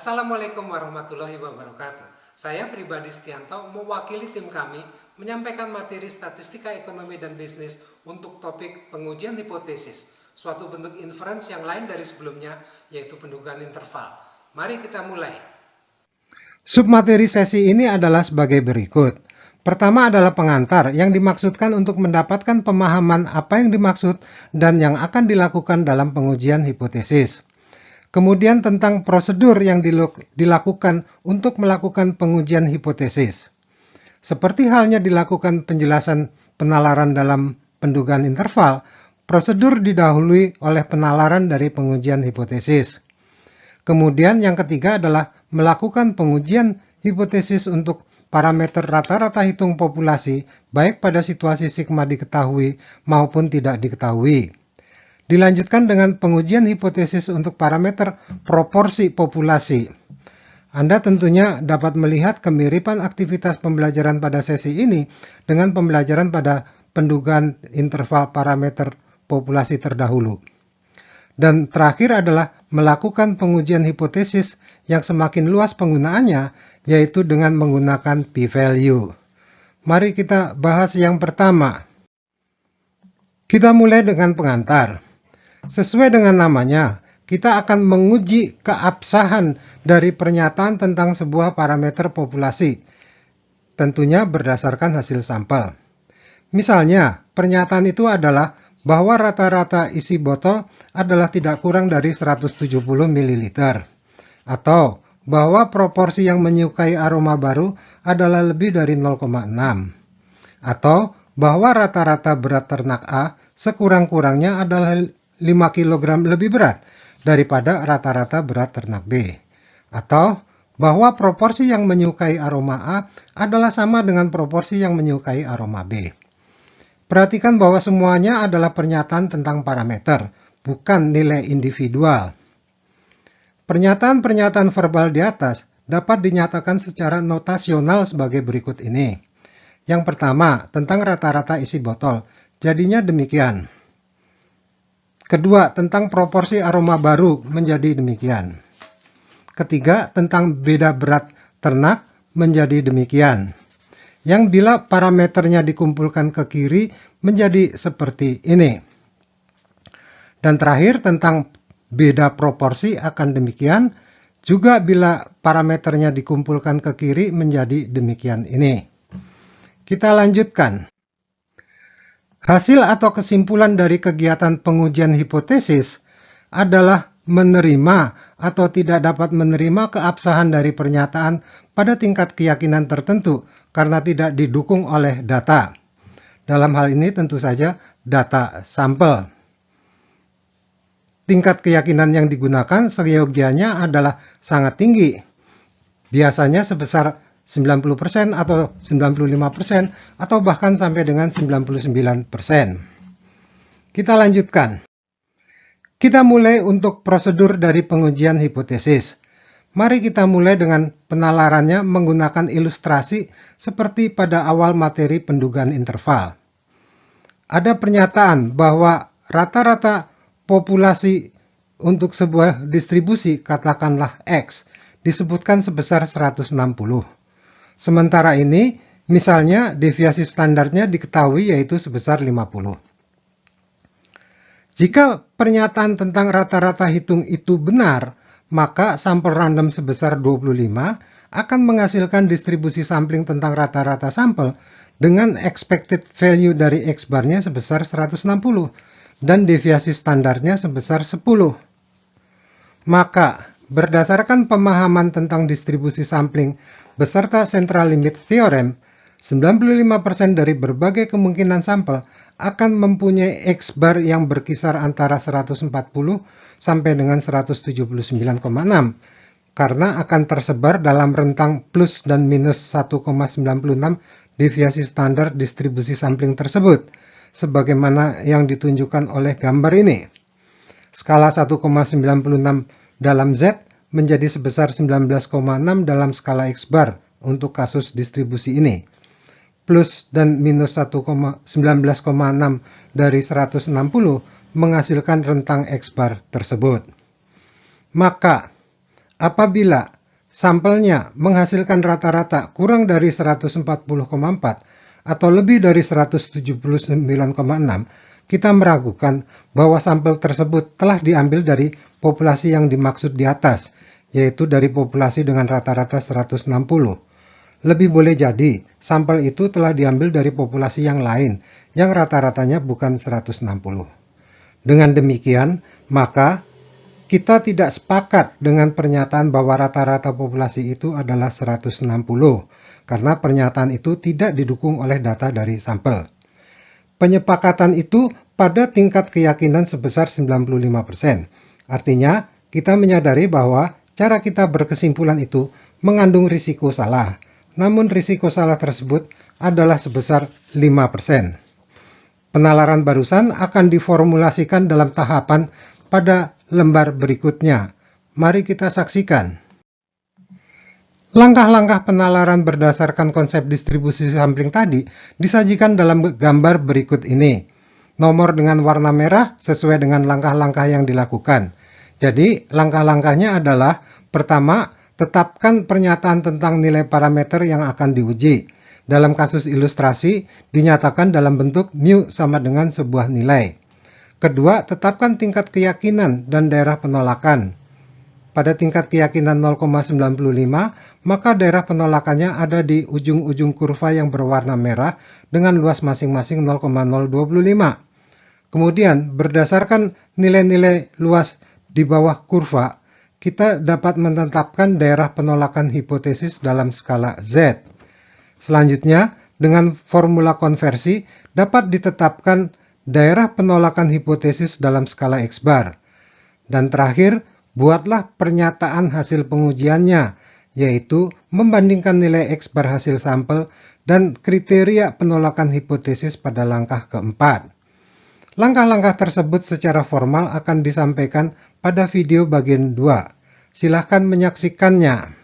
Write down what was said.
Assalamualaikum warahmatullahi wabarakatuh. Saya pribadi Setianto mewakili tim kami menyampaikan materi statistika ekonomi dan bisnis untuk topik pengujian hipotesis, suatu bentuk inference yang lain dari sebelumnya, yaitu pendugaan interval. Mari kita mulai. Submateri sesi ini adalah sebagai berikut. Pertama adalah pengantar yang dimaksudkan untuk mendapatkan pemahaman apa yang dimaksud dan yang akan dilakukan dalam pengujian hipotesis. Kemudian tentang prosedur yang dilakukan untuk melakukan pengujian hipotesis. Seperti halnya dilakukan penjelasan penalaran dalam pendugaan interval, prosedur didahului oleh penalaran dari pengujian hipotesis. Kemudian yang ketiga adalah melakukan pengujian hipotesis untuk parameter rata-rata hitung populasi, baik pada situasi sigma diketahui maupun tidak diketahui. Dilanjutkan dengan pengujian hipotesis untuk parameter proporsi populasi. Anda tentunya dapat melihat kemiripan aktivitas pembelajaran pada sesi ini dengan pembelajaran pada pendugaan interval parameter populasi terdahulu. Dan terakhir adalah melakukan pengujian hipotesis yang semakin luas penggunaannya, yaitu dengan menggunakan p-value. Mari kita bahas yang pertama. Kita mulai dengan pengantar. Sesuai dengan namanya, kita akan menguji keabsahan dari pernyataan tentang sebuah parameter populasi, tentunya berdasarkan hasil sampel. Misalnya, pernyataan itu adalah bahwa rata-rata isi botol adalah tidak kurang dari 170 ml, atau bahwa proporsi yang menyukai aroma baru adalah lebih dari 0,6, atau bahwa rata-rata berat ternak A sekurang-kurangnya adalah 5 kg lebih berat daripada rata-rata berat ternak B, atau bahwa proporsi yang menyukai aroma A adalah sama dengan proporsi yang menyukai aroma B. Perhatikan bahwa semuanya adalah pernyataan tentang parameter, bukan nilai individual. Pernyataan-pernyataan verbal di atas dapat dinyatakan secara notasional sebagai berikut ini. Yang pertama, tentang rata-rata isi botol, jadinya demikian. Kedua, tentang proporsi aroma baru menjadi demikian. Ketiga, tentang beda berat ternak menjadi demikian. Yang bila parameternya dikumpulkan ke kiri menjadi seperti ini. Dan terakhir, tentang beda proporsi akan demikian, juga bila parameternya dikumpulkan ke kiri menjadi demikian ini. Kita lanjutkan. Hasil atau kesimpulan dari kegiatan pengujian hipotesis adalah menerima atau tidak dapat menerima keabsahan dari pernyataan pada tingkat keyakinan tertentu karena tidak didukung oleh data. Dalam hal ini tentu saja data sampel. Tingkat keyakinan yang digunakan seyogianya adalah sangat tinggi. Biasanya sebesar 90% atau 95% atau bahkan sampai dengan 99%. Kita lanjutkan. Kita mulai untuk prosedur dari pengujian hipotesis. Mari kita mulai dengan penalarannya menggunakan ilustrasi seperti pada awal materi pendugaan interval. Ada pernyataan bahwa rata-rata populasi untuk sebuah distribusi, katakanlah X, disebutkan sebesar 160. Sementara ini, misalnya deviasi standarnya diketahui yaitu sebesar 50. Jika pernyataan tentang rata-rata hitung itu benar, maka sampel random sebesar 25 akan menghasilkan distribusi sampling tentang rata-rata sampel dengan expected value dari X bar-nya sebesar 160 dan deviasi standarnya sebesar 10. Maka, berdasarkan pemahaman tentang distribusi sampling beserta central limit theorem, 95% dari berbagai kemungkinan sampel akan mempunyai X bar yang berkisar antara 140 sampai dengan 179,6 karena akan tersebar dalam rentang plus dan minus 1,96 deviasi standar distribusi sampling tersebut, sebagaimana yang ditunjukkan oleh gambar ini. Skala 1,96 dalam Z menjadi sebesar 19,6 dalam skala X bar untuk kasus distribusi ini. Plus dan minus 19,6 dari 160 menghasilkan rentang X bar tersebut. Maka, apabila sampelnya menghasilkan rata-rata kurang dari 140,4 atau lebih dari 179,6, kita meragukan bahwa sampel tersebut telah diambil dari populasi yang dimaksud di atas, yaitu dari populasi dengan rata-rata 160. Lebih boleh jadi, sampel itu telah diambil dari populasi yang lain, yang rata-ratanya bukan 160. Dengan demikian, maka kita tidak sepakat dengan pernyataan bahwa rata-rata populasi itu adalah 160, karena pernyataan itu tidak didukung oleh data dari sampel. Penyepakatan itu pada tingkat keyakinan sebesar 95%. Artinya, kita menyadari bahwa cara kita berkesimpulan itu mengandung risiko salah, namun risiko salah tersebut adalah sebesar 5%. Penalaran barusan akan diformulasikan dalam tahapan pada lembar berikutnya. Mari kita saksikan. Langkah-langkah penalaran berdasarkan konsep distribusi sampling tadi disajikan dalam gambar berikut ini. Nomor dengan warna merah sesuai dengan langkah-langkah yang dilakukan. Jadi, langkah-langkahnya adalah: pertama, tetapkan pernyataan tentang nilai parameter yang akan diuji. Dalam kasus ilustrasi, dinyatakan dalam bentuk mu sama dengan sebuah nilai. Kedua, tetapkan tingkat keyakinan dan daerah penolakan. Pada tingkat keyakinan 0,95, maka daerah penolakannya ada di ujung-ujung kurva yang berwarna merah dengan luas masing-masing 0,025. Kemudian, berdasarkan nilai-nilai luas di bawah kurva, kita dapat menetapkan daerah penolakan hipotesis dalam skala Z. Selanjutnya, dengan formula konversi, dapat ditetapkan daerah penolakan hipotesis dalam skala X-bar. Dan terakhir, buatlah pernyataan hasil pengujiannya, yaitu membandingkan nilai X-bar hasil sampel dan kriteria penolakan hipotesis pada langkah keempat. Langkah-langkah tersebut secara formal akan disampaikan pada video bagian 2. Silahkan menyaksikannya.